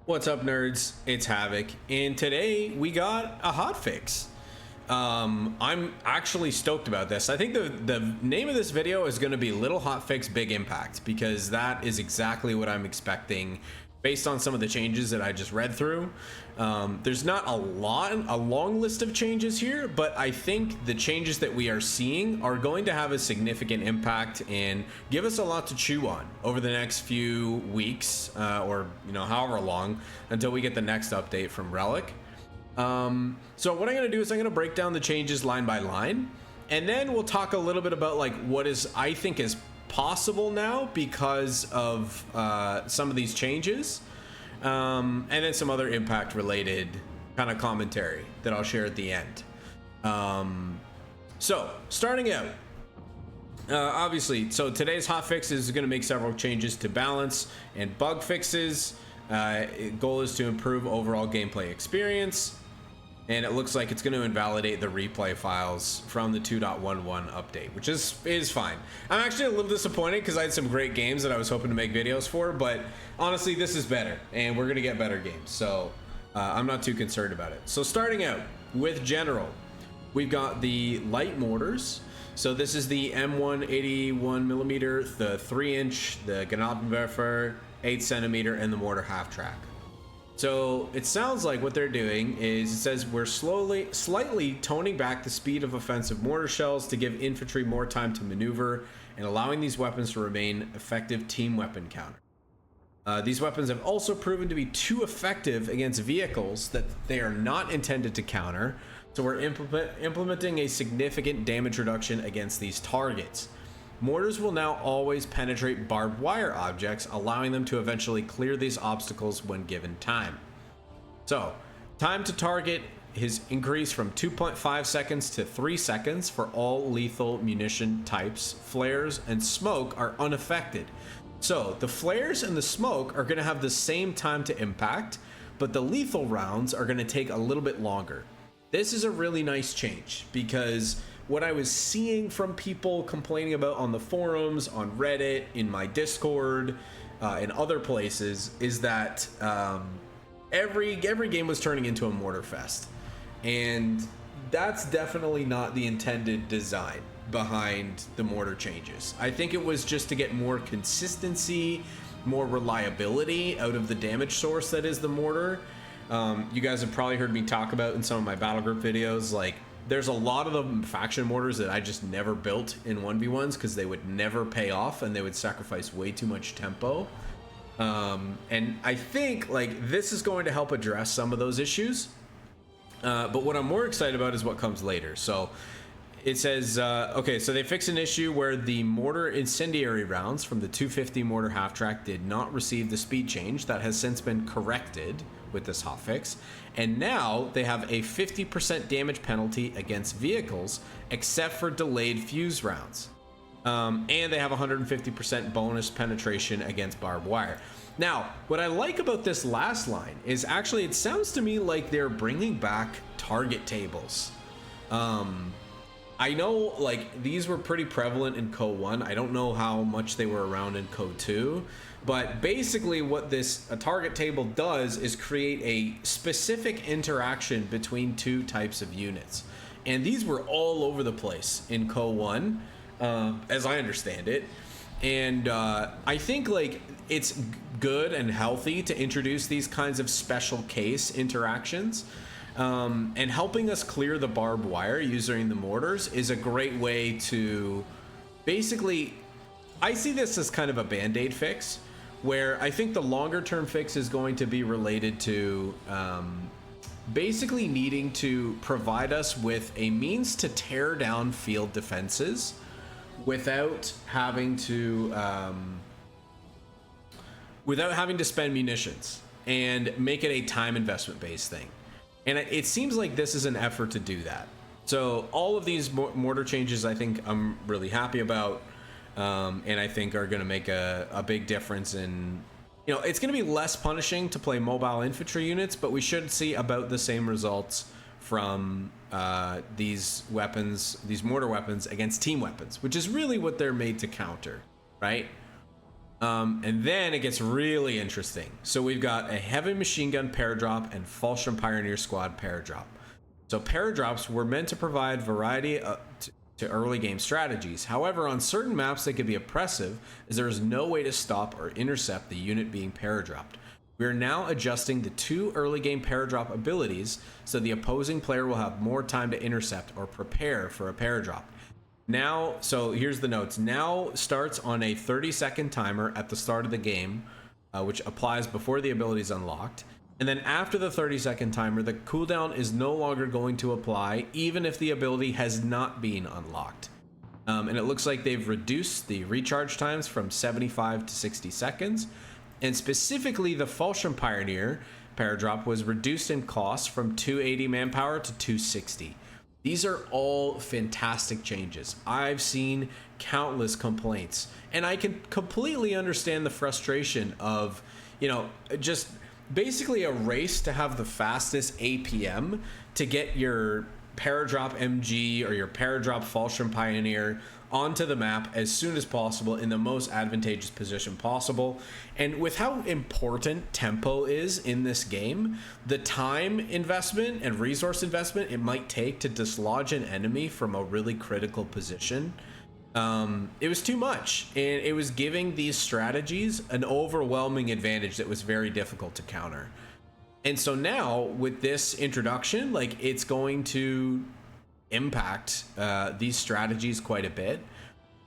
What's up, nerds? It's Havoc, and today we got a hotfix. I'm actually stoked about this. I think the name of this video is going to be Little Hotfix Big Impact, because that is exactly what I'm expecting based on some of the changes that I just read through. There's not a long list of changes here, but I think the changes that we are seeing are going to have a significant impact and give us a lot to chew on over the next few weeks, or however long until we get the next update from Relic. So what I'm going to do is I'm going to break down the changes line by line, and then we'll talk a little bit about like what I think is possible now because of some of these changes, and then some other impact related kind of commentary that I'll share at the end. So starting out, obviously, so today's hotfix is going to make several changes to balance and bug fixes. Goal is to improve overall gameplay experience, and it looks like it's going to invalidate the replay files from the 2.11 update, which is fine. I'm actually a little disappointed because I had some great games that I was hoping to make videos for, but honestly, this is better, and we're going to get better games, so I'm not too concerned about it. So starting out with general, we've got the light mortars. So this is the M1 81mm, the 3-inch, the Gnadenwerfer 8cm, and the mortar half track. So it sounds like what they're doing is, it says we're slightly toning back the speed of offensive mortar shells to give infantry more time to maneuver and allowing these weapons to remain effective team weapon counter. These weapons have also proven to be too effective against vehicles that they are not intended to counter, so we're implementing a significant damage reduction against these targets. Mortars will now always penetrate barbed wire objects, allowing them to eventually clear these obstacles when given time. So, time to target is increased from 2.5 seconds to 3 seconds for all lethal munition types. Flares and smoke are unaffected. So, the flares and the smoke are going to have the same time to impact, but the lethal rounds are going to take a little bit longer. This is a really nice change, because what I was seeing from people complaining about on the forums, on Reddit, in my Discord, and other places, is that every game was turning into a mortar fest, and that's definitely not the intended design behind the mortar changes. I think it was just to get more consistency, more reliability out of the damage source that is the mortar. You guys have probably heard me talk about in some of my battle group videos, like, there's a lot of the faction mortars that I just never built in 1v1s because they would never pay off and they would sacrifice way too much tempo. And I think like this is going to help address some of those issues. But what I'm more excited about is what comes later. So it says, okay, so they fixed an issue where the mortar incendiary rounds from the 250 mortar half track did not receive the speed change. That has since been corrected with this hotfix, and now they have a 50% damage penalty against vehicles except for delayed fuse rounds, and they have 150% bonus penetration against barbed wire. Now, what I like about this last line is actually it sounds to me like they're bringing back target tables. I know like these were pretty prevalent in COH1. I don't know how much they were around in COH2, but basically what a target table does is create a specific interaction between two types of units. And these were all over the place in COH1, as I understand it. And I think like it's good and healthy to introduce these kinds of special case interactions. And helping us clear the barbed wire using the mortars is a great way to basically, I see this as kind of a band-aid fix, where I think the longer term fix is going to be related to basically needing to provide us with a means to tear down field defenses without having to spend munitions, and make it a time investment based thing. And it seems like this is an effort to do that. So all of these mortar changes I think I'm really happy about, and I think are going to make a big difference in, it's going to be less punishing to play mobile infantry units, but we should see about the same results from these mortar weapons against team weapons, which is really what they're made to counter, right? And then it gets really interesting. So we've got a heavy machine gun paradrop and Fallschirm Pioneer Squad paradrop. So paradrops were meant to provide variety to early game strategies. However, on certain maps they could be oppressive, as there is no way to stop or intercept the unit being paradropped. We are now adjusting the 2 early game paradrop abilities so the opposing player will have more time to intercept or prepare for a paradrop. Now, so here's the notes. Now starts on a 30-second timer at the start of the game, which applies before the ability is unlocked. And then after the 30-second timer, the cooldown is no longer going to apply, even if the ability has not been unlocked. And it looks like they've reduced the recharge times from 75 to 60 seconds. And specifically, the Fallschirm Pioneer paradrop was reduced in cost from 280 manpower to 260. These are all fantastic changes. I've seen countless complaints, and I can completely understand the frustration of, just basically a race to have the fastest APM to get your paradrop MG or your paradrop Fallschirm Pioneer onto the map as soon as possible in the most advantageous position possible. And with how important tempo is in this game, the time investment and resource investment it might take to dislodge an enemy from a really critical position, it was too much, and it was giving these strategies an overwhelming advantage that was very difficult to counter. And so now with this introduction, like, it's going to impact these strategies quite a bit,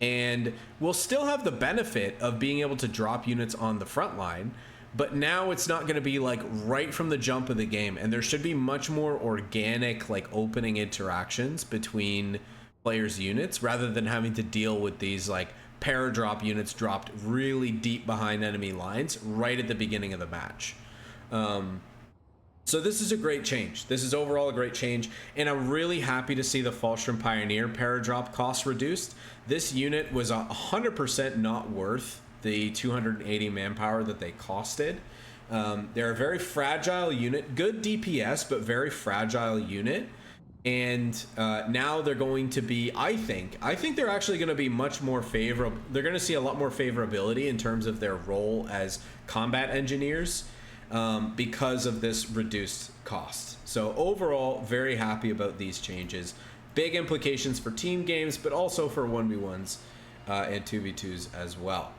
and we'll still have the benefit of being able to drop units on the front line, but now it's not going to be like right from the jump of the game, and there should be much more organic, like, opening interactions between players' units rather than having to deal with these like paradrop units dropped really deep behind enemy lines right at the beginning of the match. So this is a great change. This is overall a great change, and I'm really happy to see the Fallschirm Pioneer paradrop cost reduced. This unit was 100% not worth the 280 manpower that they costed. They're a very fragile unit, good DPS, but very fragile unit. And now they're going to be, I think they're actually going to be much more favorable. They're going to see a lot more favorability in terms of their role as combat engineers, because of this reduced cost. So overall, very happy about these changes. Big implications for team games, but also for 1v1s and 2v2s as well.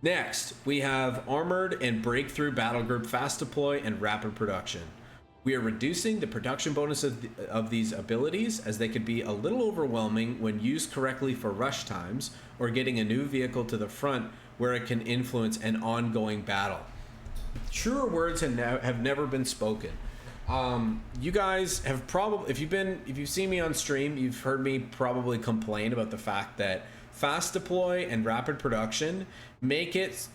Next, we have Armored and Breakthrough Battle Group Fast Deploy and Rapid Production. We are reducing the production bonus of these abilities, as they could be a little overwhelming when used correctly for rush times or getting a new vehicle to the front where it can influence an ongoing battle. Truer words have never been spoken. You guys have probably, if you've seen me on stream, you've heard me probably complain about the fact that Fast Deploy and Rapid Production make it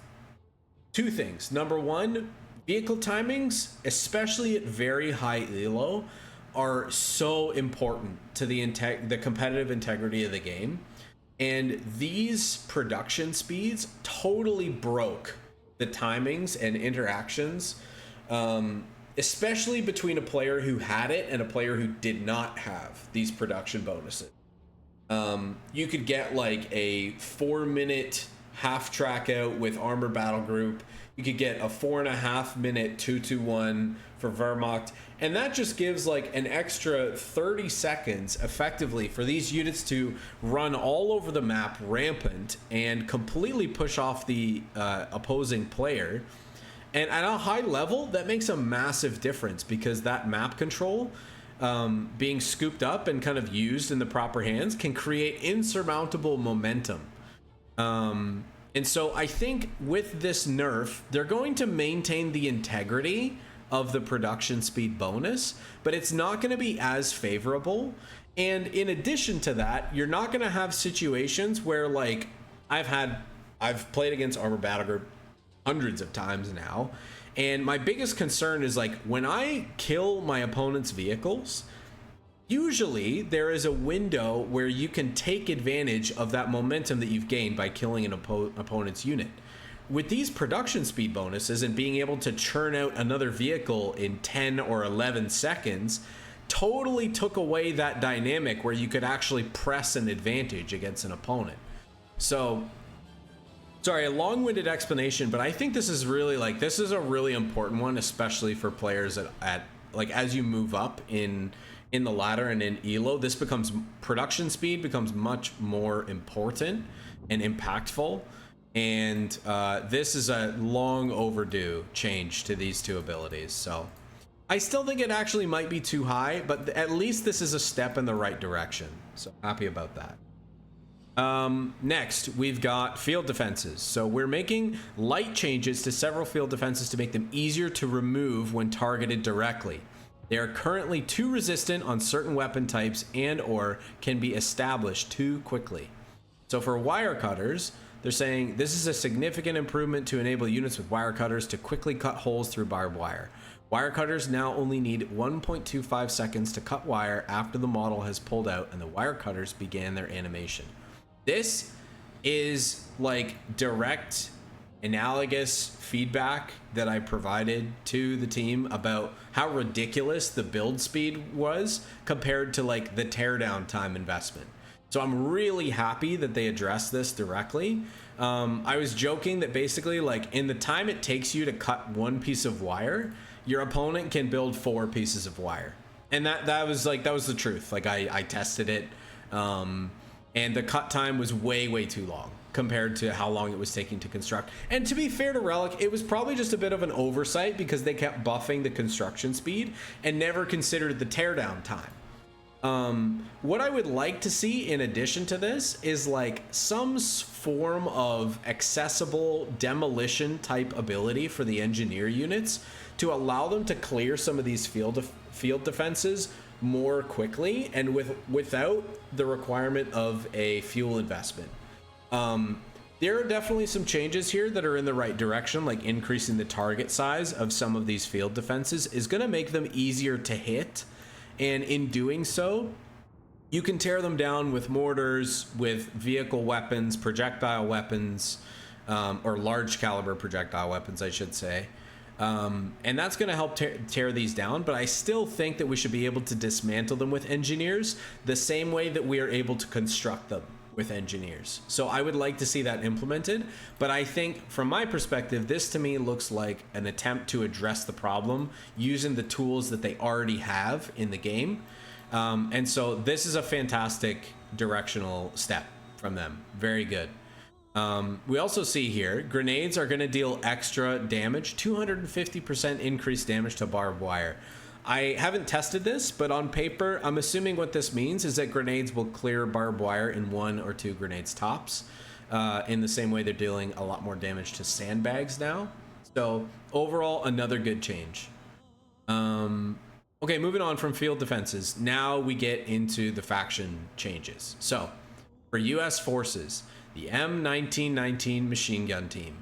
two things. Number one, vehicle timings, especially at very high elo, are so important to the competitive integrity of the game. And these production speeds totally broke the timings and interactions, especially between a player who had it and a player who did not have these production bonuses. You could get like a 4-minute half track out with Armored Battle Group. You could get a 4.5-minute 2-2-1 for Wehrmacht, and that just gives like an extra 30 seconds effectively for these units to run all over the map rampant and completely push off the opposing player. And at a high level, that makes a massive difference, because that map control, being scooped up and kind of used in the proper hands, can create insurmountable momentum. And so I think with this nerf, they're going to maintain the integrity of the production speed bonus, but it's not going to be as favorable. And in addition to that, you're not going to have situations where, like, I've played against Armored Battle Group hundreds of times now, and my biggest concern is, like, when I kill my opponent's vehicles, usually there is a window where you can take advantage of that momentum that you've gained by killing an opponent's unit. With these production speed bonuses and being able to churn out another vehicle in 10 or 11 seconds, totally took away that dynamic where you could actually press an advantage against an opponent. So Sorry, a long-winded explanation, but I think this is really like, this is a really important one, especially for players at like, as you move up in the ladder and in elo, this becomes, production speed becomes much more important and impactful. And this is a long overdue change to these two abilities. So I still think it actually might be too high, but at least this is a step in the right direction. So happy about that. Next, we've got field defenses. So we're making light changes to several field defenses to make them easier to remove when targeted directly. They are currently too resistant on certain weapon types and or can be established too quickly. So for wire cutters, they're saying this is a significant improvement to enable units with wire cutters to quickly cut holes through barbed wire. Wire cutters now only need 1.25 seconds to cut wire after the model has pulled out and the wire cutters began their animation. This is like direct, analogous feedback that I provided to the team about how ridiculous the build speed was compared to like the teardown time investment. So I'm really happy that they addressed this directly. I was joking that basically like in the time it takes you to cut one piece of wire, your opponent can build 4 pieces of wire. And that was the truth. Like I tested it. And the cut time was way too long compared to how long it was taking to construct. And to be fair to Relic, it was probably just a bit of an oversight because they kept buffing the construction speed and never considered the teardown time. What I would like to see in addition to this is like some form of accessible demolition type ability for the engineer units to allow them to clear some of these field defenses more quickly and without the requirement of a fuel investment. There are definitely some changes here that are in the right direction, like increasing the target size of some of these field defenses is going to make them easier to hit, and in doing so you can tear them down with mortars, with vehicle weapons, projectile weapons, or large caliber projectile weapons I should say. And that's going to help tear these down, but I still think that we should be able to dismantle them with engineers the same way that we are able to construct them with engineers. So I would like to see that implemented, but I think from my perspective, this to me looks like an attempt to address the problem using the tools that they already have in the game. And so this is a fantastic directional step from them. Very good. We also see here, grenades are going to deal extra damage, 250% increased damage to barbed wire. I haven't tested this, but on paper, I'm assuming what this means is that grenades will clear barbed wire in 1 or 2 grenades tops, in the same way they're dealing a lot more damage to sandbags now. So overall, another good change. Okay, moving on from field defenses. Now we get into the faction changes. So for US forces, the M1919 machine gun team.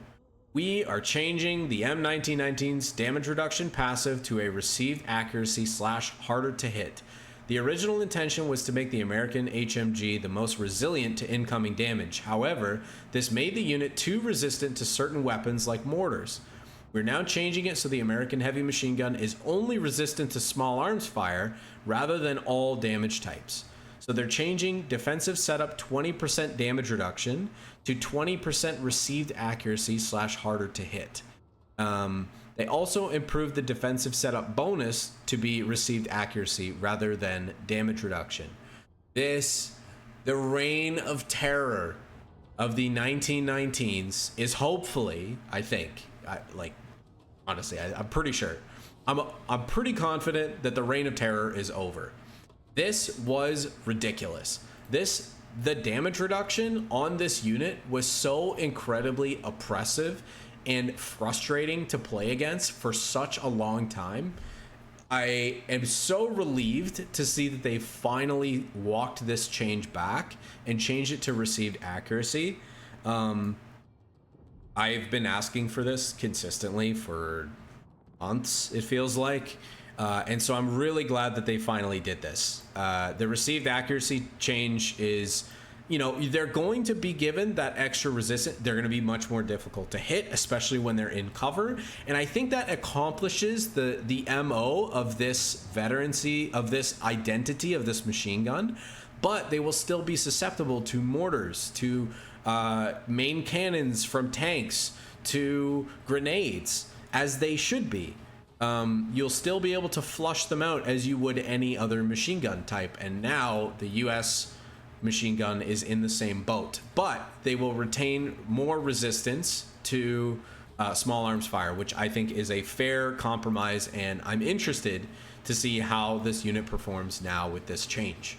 We are changing the M1919's damage reduction passive to a received accuracy / harder to hit. The original intention was to make the American HMG the most resilient to incoming damage. However, this made the unit too resistant to certain weapons like mortars. We're now changing it so the American heavy machine gun is only resistant to small arms fire rather than all damage types. So they're changing defensive setup 20% damage reduction to 20% received accuracy / harder to hit. They also improved the defensive setup bonus to be received accuracy rather than damage reduction. The reign of terror of the 1919s is hopefully, I think, honestly, I'm pretty sure. I'm pretty confident that the reign of terror is over. This was ridiculous. The damage reduction on this unit was so incredibly oppressive and frustrating to play against for such a long time. I am so relieved to see that they finally walked this change back and changed it to received accuracy. I've been asking for this consistently for months, it feels like. And so I'm really glad that they finally did this. The received accuracy change is, they're going to be given that extra resistance. They're going to be much more difficult to hit, especially when they're in cover. And I think that accomplishes the MO of this veterancy, of this identity of this machine gun. But they will still be susceptible to mortars, to main cannons from tanks to grenades, as they should be. You'll still be able to flush them out as you would any other machine gun type. And now the US machine gun is in the same boat, but they will retain more resistance to small arms fire, which I think is a fair compromise, and I'm interested to see how this unit performs now with this change.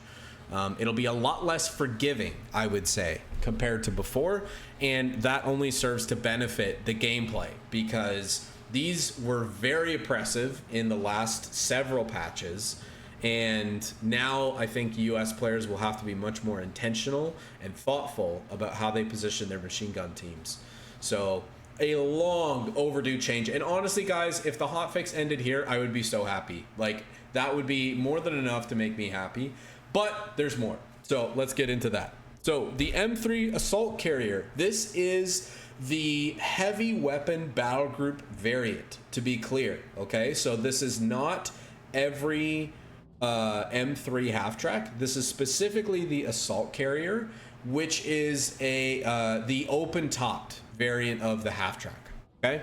It'll be a lot less forgiving, I would say, compared to before, and that only serves to benefit the gameplay, because these were very oppressive in the last several patches, and now I think US players will have to be much more intentional and thoughtful about how they position their machine gun teams. So a long overdue change, and honestly guys, if the hotfix ended here, I would be so happy. Like, that would be more than enough to make me happy, but there's more. So let's get into that. So the M3 assault carrier, this is the heavy weapon battle group variant, to be clear. Okay, so this is not every M3 half track. This is specifically the assault carrier, which is a the open topped variant of the half track. Okay,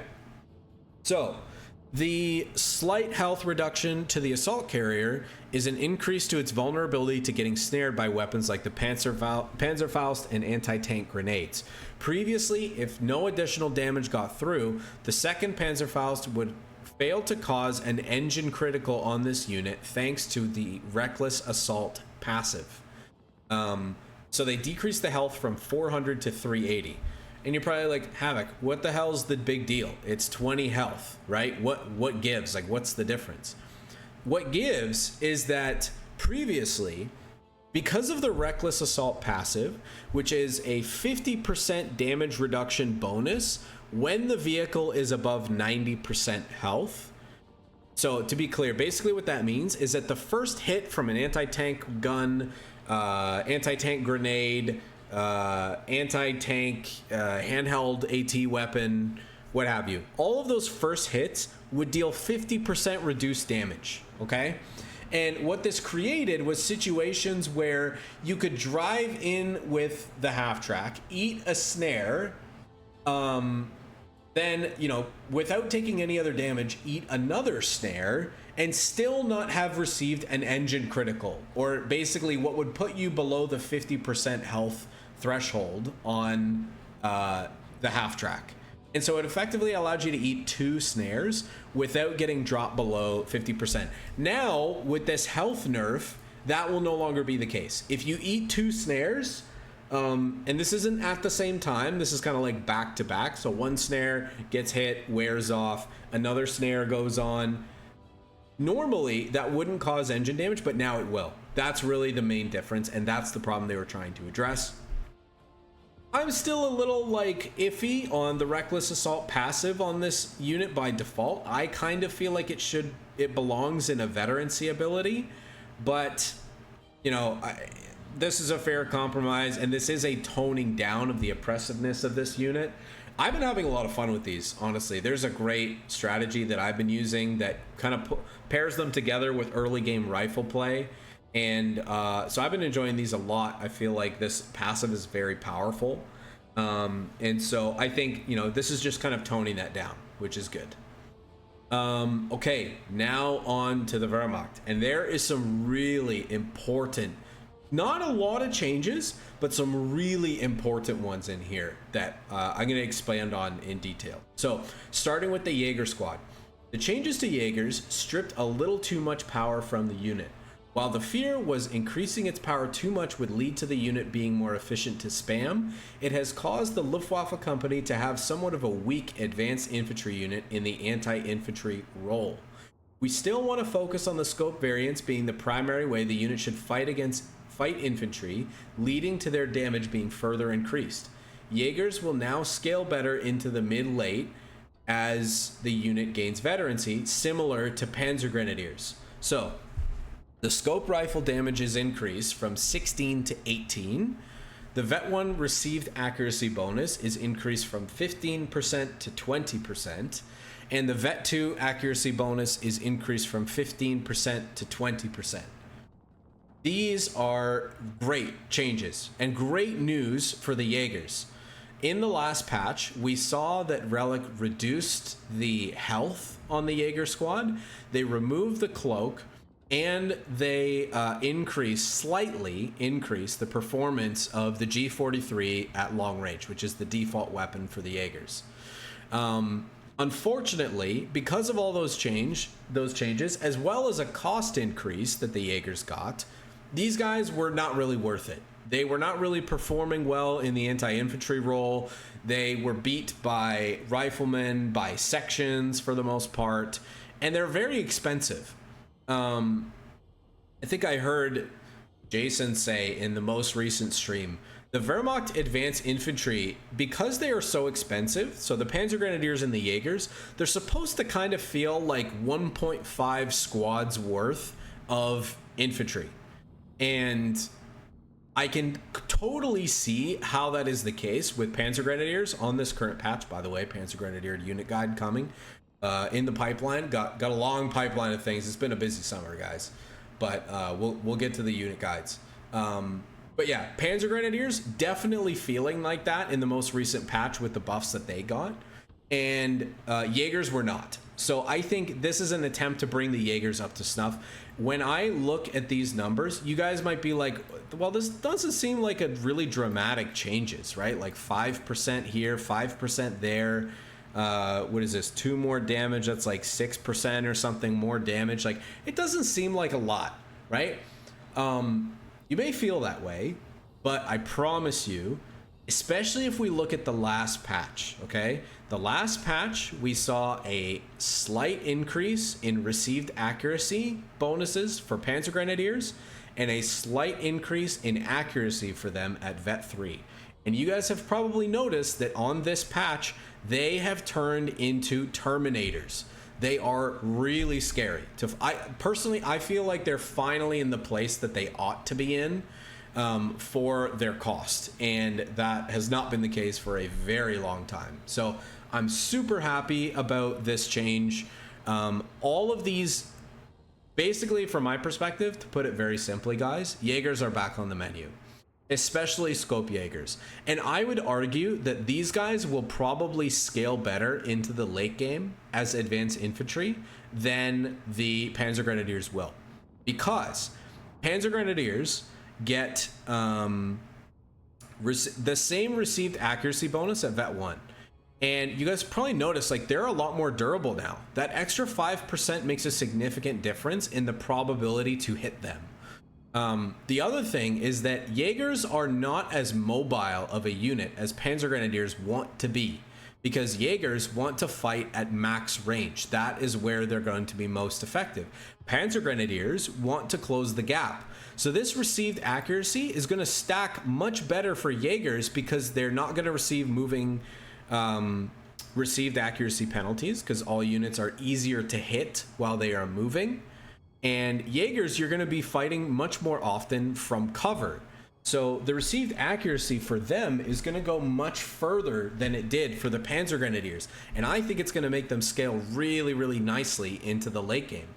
so the slight health reduction to the assault carrier is an increase to its vulnerability to getting snared by weapons like the Panzerfaust and anti-tank grenades. Previously, if no additional damage got through, the second Panzerfaust would fail to cause an engine critical on this unit thanks to the reckless assault passive. So they decreased the health from 400 to 380. And you're probably like, Havoc, what the hell's the big deal? It's 20 health, right? What gives? Like, what's the difference? What gives is that previously, because of the reckless assault passive, which is a 50% damage reduction bonus when the vehicle is above 90% health. So to be clear, basically what that means is that the first hit from an anti-tank gun, anti-tank grenade, anti-tank handheld AT weapon, what have you, all of those first hits would deal 50% reduced damage. Okay, and what this created was situations where you could drive in with the half track, eat a snare, then, you know, without taking any other damage, eat another snare and still not have received an engine critical, or basically what would put you below the 50% health threshold on the half track. And so it effectively allowed you to eat 2 snares without getting dropped below 50%. Now, with this health nerf, that will no longer be the case. If you eat 2 snares, and this isn't at the same time, this is kind of like back to back. So one snare gets hit, wears off, another snare goes on. Normally, that wouldn't cause engine damage, but now it will. That's really the main difference, and that's the problem they were trying to address. I'm still a little like iffy on the reckless assault passive on this unit by default. I kind of feel like it belongs in a veterancy ability, but you know, this is a fair compromise, and this is a toning down of the oppressiveness of this unit. I've been having a lot of fun with these, honestly. There's a great strategy that I've been using that kind of pairs them together with early game rifle play. And so I've been enjoying these a lot. I feel like this passive is very powerful. And so I think, you know, this is just kind of toning that down, which is good. Okay, now on to the Wehrmacht. And there is some really important, not a lot of changes, but some really important ones in here that I'm going to expand on in detail. So starting with the Jaeger squad. The changes to Jaegers stripped a little too much power from the unit. While the fear was increasing its power too much would lead to the unit being more efficient to spam, it has caused the Luftwaffe company to have somewhat of a weak advanced infantry unit in the anti-infantry role. We still want to focus on the scope variance being the primary way the unit should fight infantry, leading to their damage being further increased. Jaegers will now scale better into the mid-late as the unit gains veterancy, similar to Panzer Grenadiers. So, the scope rifle damage is increased from 16 to 18. The Vet 1 received accuracy bonus is increased from 15% to 20%. And the Vet 2 accuracy bonus is increased from 15% to 20%. These are great changes and great news for the Jaegers. in the last patch, we saw that Relic reduced the health on the Jaeger squad. They removed the cloak, and they slightly increased the performance of the G43 at long range, which is the default weapon for the Jaegers. Unfortunately, because of all those changes, as well as a cost increase that the Jaegers got, these guys were not really worth it. They were not really performing well in the anti-infantry role. They were beat by riflemen, by sections for the most part, and they're very expensive. I think I heard Jason say in the most recent stream, the Wehrmacht advanced infantry, because they are so expensive, so the Panzer Grenadiers and the Jaegers, they're supposed to kind of feel like 1.5 squads worth of infantry. And I can totally see how that is the case with Panzer Grenadiers on this current patch. By the way, Panzer Grenadier unit guide coming in the pipeline. Got a long pipeline of things. It's been a busy summer, guys, but we'll get to the unit guides. But yeah, Panzer Grenadiers definitely feeling like that in the most recent patch with the buffs that they got, and Jaegers were not. So I think this is an attempt to bring the Jaegers up to snuff. When I look at these numbers, you guys might be like, well, this doesn't seem like a really dramatic changes, right? Like 5% here, 5% there. What is this? 2 more damage. That's like 6% or something more damage. Like, it doesn't seem like a lot, right? You may feel that way, but I promise you, especially if we look at the last patch, okay? The last patch, we saw a slight increase in received accuracy bonuses for Panzer Grenadiers and a slight increase in accuracy for them at Vet 3. And you guys have probably noticed that on this patch, they have turned into Terminators. They are really scary. I feel like they're finally in the place that they ought to be in for their cost, and that has not been the case for a very long time. So I'm super happy about this change. All of these, basically from my perspective, to put it very simply, guys, Jaegers are back on the menu, especially scope Jaegers. And I would argue that these guys will probably scale better into the late game as advanced infantry than the Panzer Grenadiers will, because Panzer Grenadiers get the same received accuracy bonus at Vet 1. And you guys probably noticed, like, they're a lot more durable now. That extra 5% makes a significant difference in the probability to hit them. The other thing is that Jaegers are not as mobile of a unit as Panzer Grenadiers want to be, because Jaegers want to fight at max range. That is where they're going to be most effective. Panzer Grenadiers want to close the gap. So this received accuracy is going to stack much better for Jaegers, because they're not going to receive received accuracy penalties, because all units are easier to hit while they are moving. And Jaegers, you're going to be fighting much more often from cover. So the received accuracy for them is going to go much further than it did for the Panzer Grenadiers. And I think it's going to make them scale really, really nicely into the late game.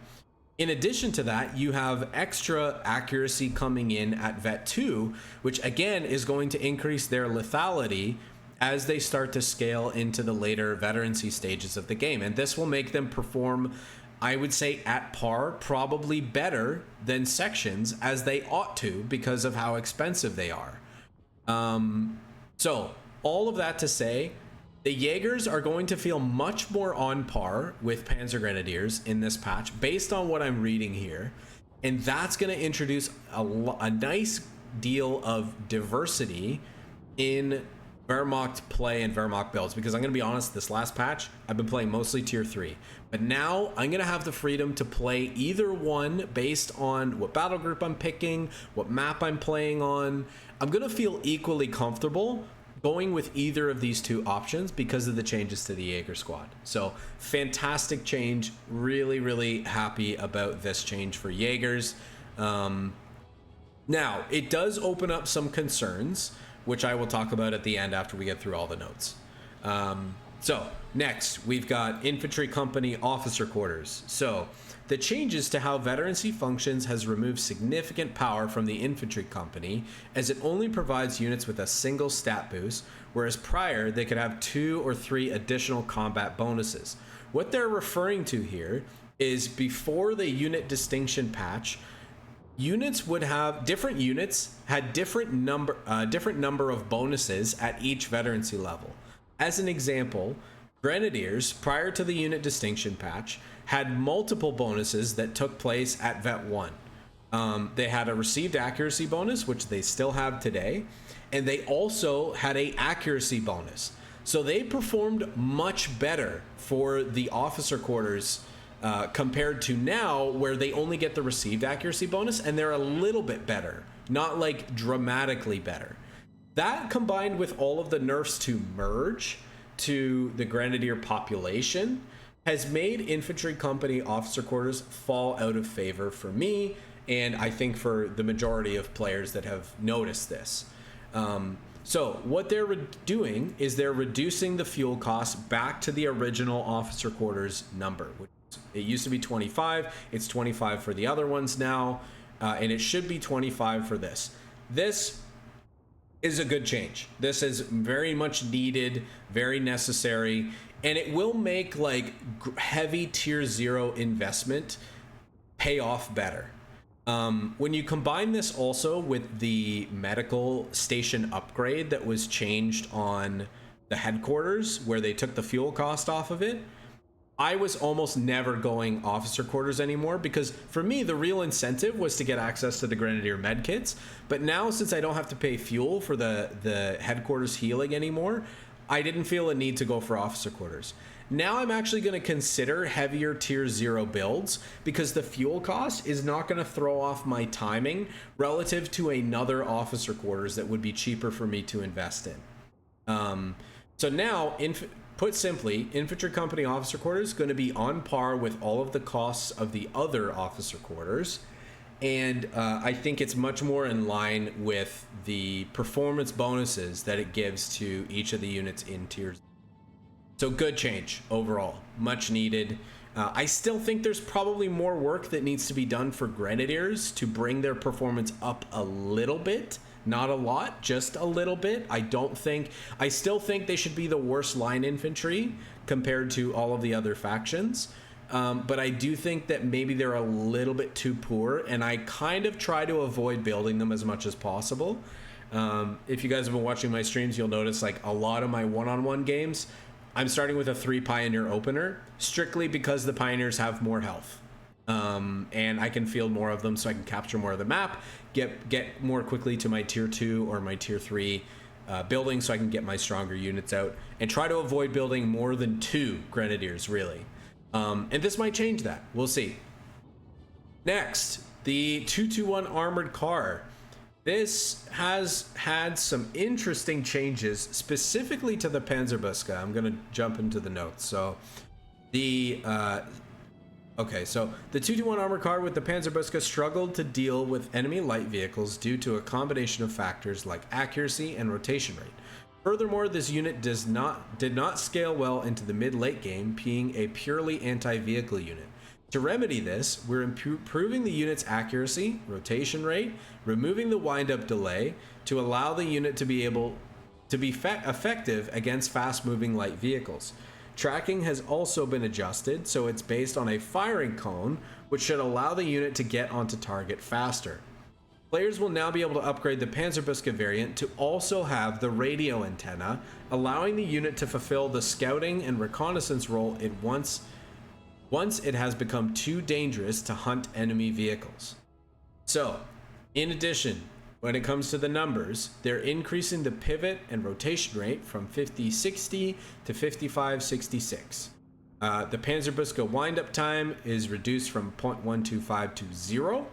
In addition to that, you have extra accuracy coming in at Vet 2, which again is going to increase their lethality as they start to scale into the later veterancy stages of the game. And this will make them perform, I would say, at par, probably better than sections, as they ought to, because of how expensive they are. So all of that to say, the Jaegers are going to feel much more on par with Panzer Grenadiers in this patch, based on what I'm reading here. And that's going to introduce a nice deal of diversity in Wehrmacht play and Wehrmacht builds, because I'm going to be honest, this last patch, I've been playing mostly tier 3. But now I'm going to have the freedom to play either one based on what battle group I'm picking, what map I'm playing on. I'm going to feel equally comfortable going with either of these two options because of the changes to the Jaeger squad. So fantastic change. Really, really happy about this change for Jaegers. Now, it does open up some concerns, which I will talk about at the end after we get through all the notes. So next, we've got infantry company officer quarters. So The changes to how veterancy functions has removed significant power from the infantry company, as it only provides units with a single stat boost, whereas prior they could have 2 or 3 additional combat bonuses. What they're referring to here is before the unit distinction patch, units would have different units had different number of bonuses at each veterancy level. As an example, Grenadiers, prior to the unit distinction patch, had multiple bonuses that took place at Vet 1. They had a received accuracy bonus, which they still have today, and they also had a accuracy bonus. So they performed much better for the officer quarters compared to now, where they only get the received accuracy bonus, and they're a little bit better, not like dramatically better. That combined with all of the nerfs to merge to the Grenadier population has made infantry company officer quarters fall out of favor for me, and I think for the majority of players that have noticed this. So what they're doing is they're reducing the fuel cost back to the original officer quarters number. It used to be 25, it's 25 for the other ones now, and it should be 25 for this. This is a good change. This is very much needed, very necessary, and it will make like heavy tier 0 investment pay off better. When you combine this also with the medical station upgrade that was changed on the headquarters, where they took the fuel cost off of it, I was almost never going officer quarters anymore, because for me the real incentive was to get access to the Grenadier med kits. But now, since I don't have to pay fuel for the headquarters healing anymore, I didn't feel a need to go for officer quarters. Now I'm actually going to consider heavier tier 0 builds, because the fuel cost is not going to throw off my timing relative to another officer quarters that would be cheaper for me to invest in. So now, put simply, infantry company officer quarters is going to be on par with all of the costs of the other officer quarters, and I think it's much more in line with the performance bonuses that it gives to each of the units in tiers. So good change overall, much needed. I still think there's probably more work that needs to be done for Grenadiers to bring their performance up a little bit. Not a lot, just a little bit. I still think they should be the worst line infantry compared to all of the other factions. But I do think that maybe they're a little bit too poor, and I kind of try to avoid building them as much as possible. If you guys have been watching my streams, you'll notice like a lot of my one-on-one games, I'm starting with a 3 Pioneer opener, strictly because the Pioneers have more health. And I can field more of them, so I can capture more of the map, get more quickly to my tier 2 or my tier 3 building, so I can get my stronger units out, and try to avoid building more than 2 Grenadiers, really. And this might change that. We'll see. Next, the 221 armored car. This has had some interesting changes, specifically to the Panzerbuchse. I'm going to jump into the notes. So the so the 221 armored car with the Panzerbuchse struggled to deal with enemy light vehicles due to a combination of factors like accuracy and rotation rate. Furthermore, this unit did not scale well into the mid-late game, being a purely anti-vehicle unit. To remedy this, we're improving the unit's accuracy, rotation rate, removing the wind-up delay to allow the unit to be able to be effective against fast-moving light vehicles. Tracking has also been adjusted, so it's based on a firing cone, which should allow the unit to get onto target faster. Players will now be able to upgrade the Panzerbuchse variant to also have the radio antenna, allowing the unit to fulfill the scouting and reconnaissance role once it has become too dangerous to hunt enemy vehicles. So, in addition, when it comes to the numbers, they're increasing the pivot and rotation rate from 50-60 to 55-66. The Panzerbuchse wind-up time is reduced from 0.125 to 0.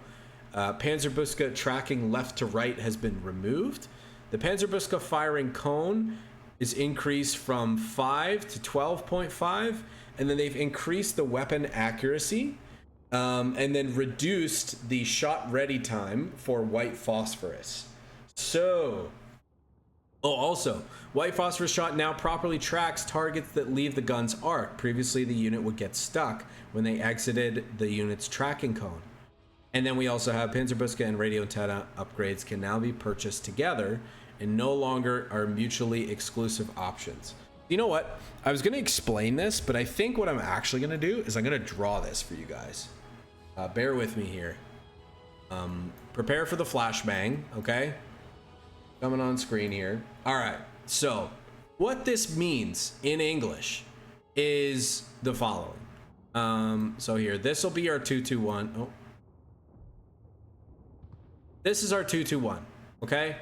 Panzerbuchse tracking left to right has been removed. The Panzerbuchse firing cone is increased from 5 to 12.5, and then they've increased the weapon accuracy, and then reduced the shot ready time for white phosphorus. So Oh, also, white phosphorus shot now properly tracks targets that leave the gun's arc. Previously, the unit would get stuck when they exited the unit's tracking cone. And then we also have Panzerbuchse and radio antenna upgrades can now be purchased together and no longer are mutually exclusive options. You know what? I was going to explain this, but I think what I'm actually going to do is I'm going to draw this for you guys. Bear with me here. Prepare for the flashbang, okay? Coming on screen here. All right, so what this means in English is the following. So here, this will be our 221. Oh. This is our 221, okay?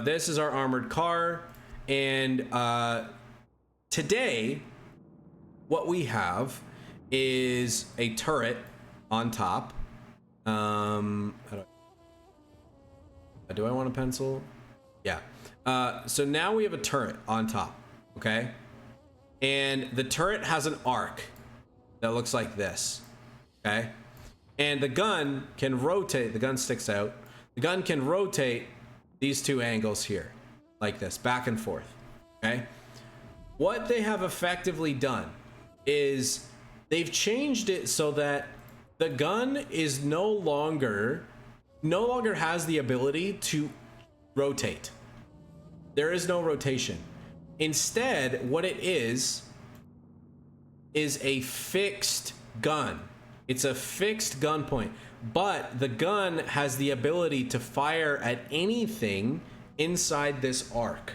This is our armored car, and today, what we have is a turret on top. Do I want a pencil? Yeah. So now we have a turret on top, okay? And the turret has an arc that looks like this, okay? And the gun can rotate, the gun sticks out. The gun can rotate these two angles here, like this, back and forth, okay? What they have effectively done is they've changed it so that the gun is no longer has the ability to rotate. There is no rotation. Instead, what it is a fixed gun. It's a fixed gun point, but the gun has the ability to fire at anything inside this arc.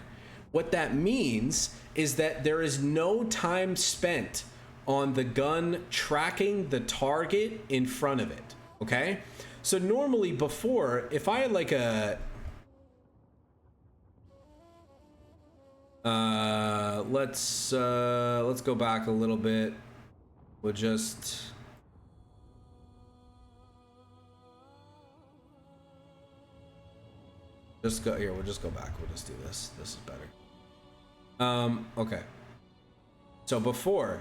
What that means is that there is no time spent on the gun tracking the target in front of it, okay? So normally before, if I had like a let's go back a little bit. We'll just go here. We'll just go back. We'll just do this. This is better. Okay. So before,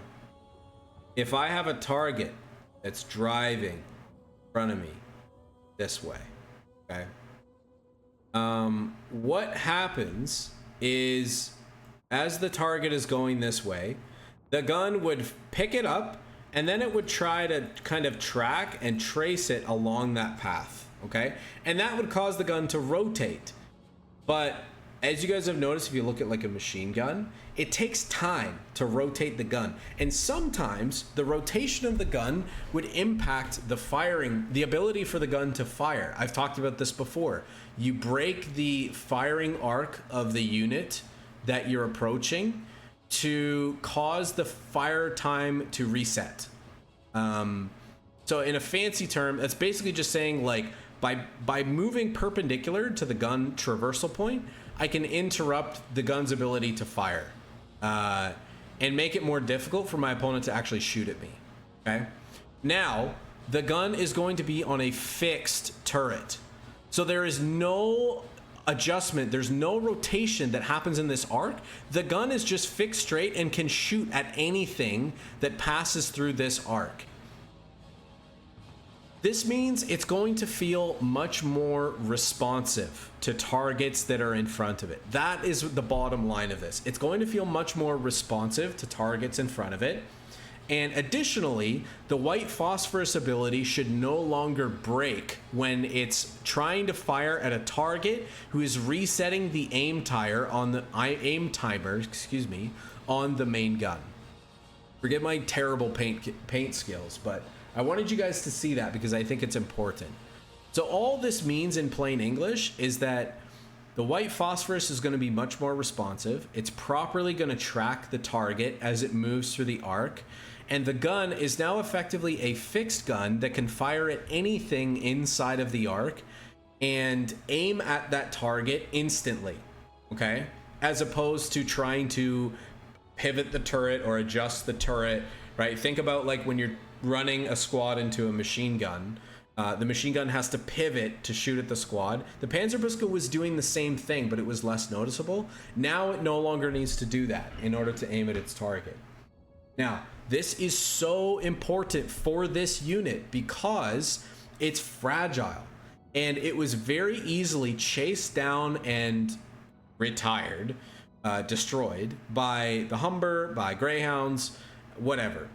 if I have a target that's driving in front of me this way, okay? What happens is as the target is going this way, the gun would pick it up and then it would try to kind of track and trace it along that path, okay? And that would cause the gun to rotate. But as you guys have noticed, if you look at like a machine gun, it takes time to rotate the gun. And sometimes the rotation of the gun would impact the firing, the ability for the gun to fire. I've talked about this before. You break the firing arc of the unit that you're approaching to cause the fire time to reset. So in a fancy term, that's basically just saying like by moving perpendicular to the gun traversal point, I can interrupt the gun's ability to fire and make it more difficult for my opponent to actually shoot at me. Okay. Now the gun is going to be on a fixed turret. So there is no adjustment. There's no rotation that happens in this arc. The gun is just fixed straight and can shoot at anything that passes through this arc. This means it's going to feel much more responsive to targets that are in front of it. That is the bottom line of this. It's going to feel much more responsive to targets in front of it. And additionally, the white phosphorus ability should no longer break when it's trying to fire at a target who is resetting the aim timer on the on the main gun. Forget my terrible paint skills, but I wanted you guys to see that because I think it's important. So all this means in plain English is that the white phosphorus is going to be much more responsive. It's properly going to track the target as it moves through the arc. And the gun is now effectively a fixed gun that can fire at anything inside of the arc and aim at that target instantly, okay? As opposed to trying to pivot the turret or adjust the turret, right? Think about like when you're running a squad into a machine gun. The machine gun has to pivot to shoot at the squad. The Panzerbuchse was doing the same thing, but it was less noticeable. Now it no longer needs to do that in order to aim at its target. Now, this is so important for this unit because it's fragile and it was very easily chased down and retired, destroyed by the Humber, by Greyhounds, whatever.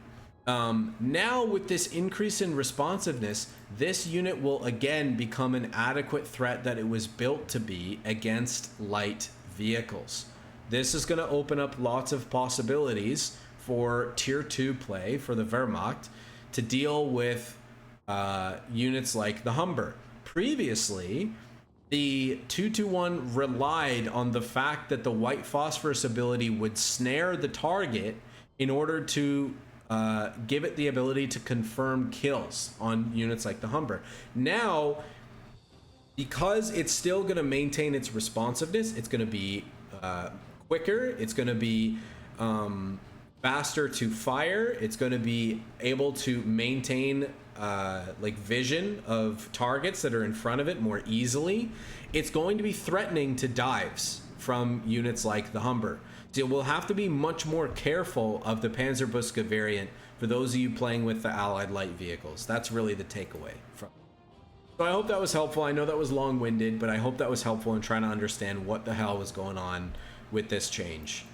Now with this increase in responsiveness, this unit will again become an adequate threat that it was built to be against light vehicles. This is going to open up lots of possibilities for tier 2 play for the Wehrmacht to deal with units like the Humber. Previously, the 221 relied on the fact that the white phosphorus ability would snare the target in order to give it the ability to confirm kills on units like the Humber. Now, because it's still going to maintain its responsiveness, it's going to be quicker, it's going to be faster to fire, it's going to be able to maintain like vision of targets that are in front of it more easily. It's going to be threatening to dives from units like the Humber. So we'll have to be much more careful of the Panzerbuchse variant for those of you playing with the Allied light vehicles. That's really the takeaway from it. So I hope that was helpful. I know that was long-winded, but I hope that was helpful in trying to understand what the hell was going on with this change.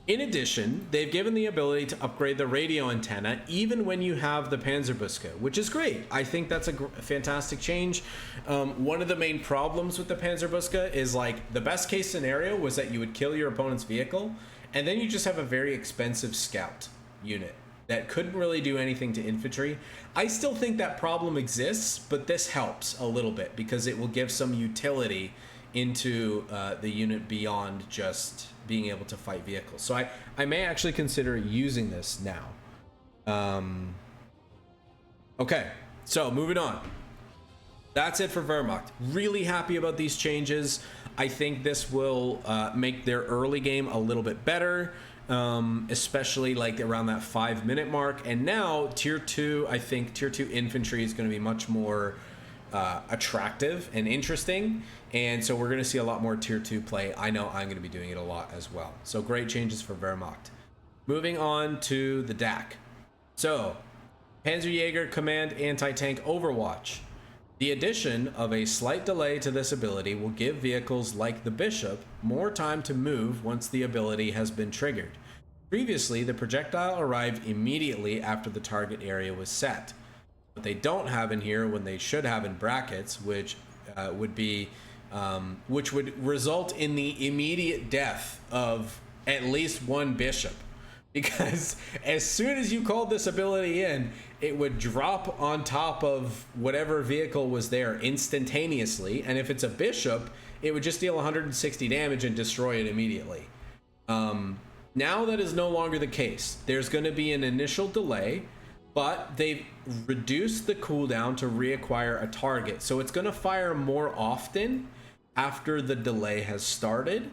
In addition, they've given the ability to upgrade the radio antenna even when you have the Panzerbuchse, which is great. I think that's a fantastic change. One of the main problems with the Panzerbuchse is like the best case scenario was that you would kill your opponent's vehicle and then you just have a very expensive scout unit that couldn't really do anything to infantry. I still think that problem exists, but this helps a little bit because it will give some utility into the unit beyond just being able to fight vehicles. So I may actually consider using this now. Okay, so moving on. That's it for Wehrmacht. Really happy about these changes. I think this will make their early game a little bit better, especially like around that 5-minute mark. And now tier 2, I think tier 2 infantry is going to be much more attractive and interesting, and so we're going to see a lot more tier 2 play. I know I'm going to be doing it a lot as well. So great changes for Wehrmacht. Moving on to the DAK. So Panzerjäger Command Anti-Tank Overwatch. The addition of a slight delay to this ability will give vehicles like the Bishop more time to move once the ability has been triggered. Previously, the projectile arrived immediately after the target area was set. What they don't have in here, when they should have in brackets, which would result in the immediate death of at least one bishop, because as soon as you called this ability in, it would drop on top of whatever vehicle was there instantaneously, and if it's a bishop, it would just deal 160 damage and destroy it immediately. Now that is no longer the case. There's going to be an initial delay, but they've reduced the cooldown to reacquire a target. So it's going to fire more often after the delay has started.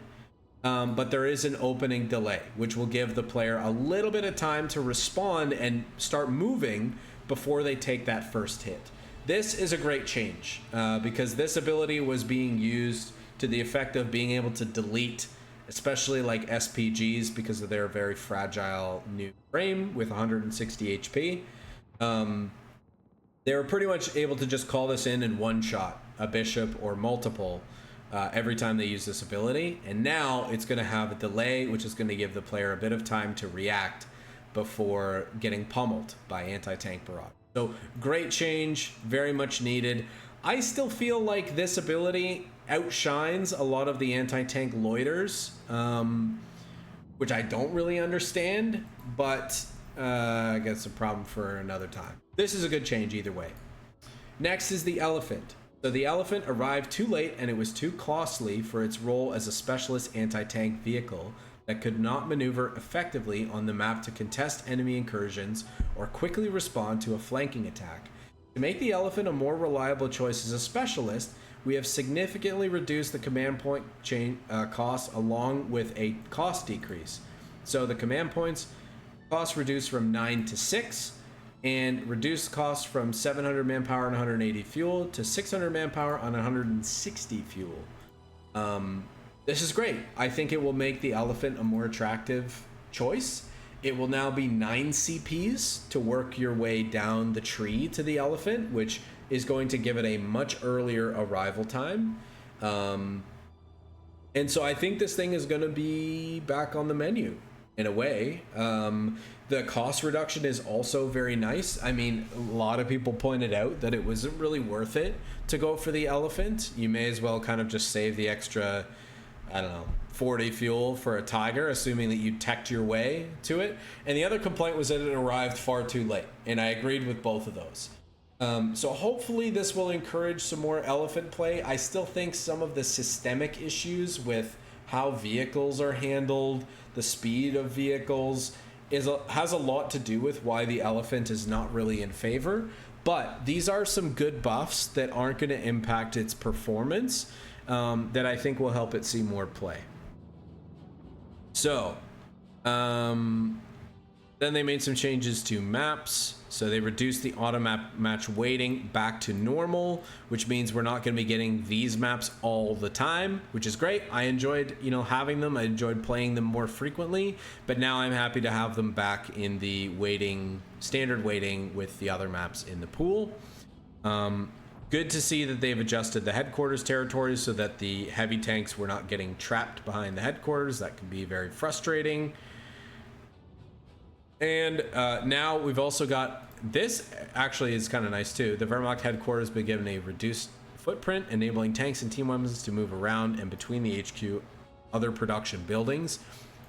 But there is an opening delay, which will give the player a little bit of time to respond and start moving before they take that first hit. This is a great change because this ability was being used to the effect of being able to delete, especially like SPGs, because of their very fragile new frame with 160 HP. They were pretty much able to just call this in one shot, a bishop or multiple, every time they use this ability. And now it's going to have a delay, which is going to give the player a bit of time to react before getting pummeled by anti-tank barrage. So great change, very much needed. I still feel like this ability outshines a lot of the anti-tank loiters, which I don't really understand, but I guess a problem for another time. This is a good change either way. Next is the Elephant. So the Elephant arrived too late and it was too costly for its role as a specialist anti-tank vehicle that could not maneuver effectively on the map to contest enemy incursions or quickly respond to a flanking attack. To make the Elephant a more reliable choice as a specialist, we have significantly reduced the command point cost along with a cost decrease. So the command points cost reduced from 9 to 6, and reduced cost from 700 manpower and 180 fuel to 600 manpower on 160 fuel. This is great. I think it will make the Elephant a more attractive choice. It will now be 9 CPs to work your way down the tree to the Elephant, which is going to give it a much earlier arrival time. And so I think this thing is going to be back on the menu in a way. The cost reduction is also very nice. I mean, a lot of people pointed out that it wasn't really worth it to go for the Elephant. You may as well kind of just save the extra, I don't know, 40 fuel for a Tiger, assuming that you teched your way to it. And the other complaint was that it arrived far too late, and I agreed with both of those. So hopefully this will encourage some more Elephant play. I still think some of the systemic issues with how vehicles are handled, the speed of vehicles, has a lot to do with why the Elephant is not really in favor. But these are some good buffs that aren't going to impact its performance, that I think will help it see more play. So, then they made some changes to maps. So they reduced the auto match weighting back to normal, which means we're not going to be getting these maps all the time, which is great. I enjoyed, having them. I enjoyed playing them more frequently, but now I'm happy to have them back in the standard weighting with the other maps in the pool. Good to see that they've adjusted the headquarters territories so that the heavy tanks were not getting trapped behind the headquarters. That can be very frustrating. And now we've also got, this actually is kind of nice too. The Wehrmacht headquarters has been given a reduced footprint, enabling tanks and team weapons to move around and between the HQ other production buildings.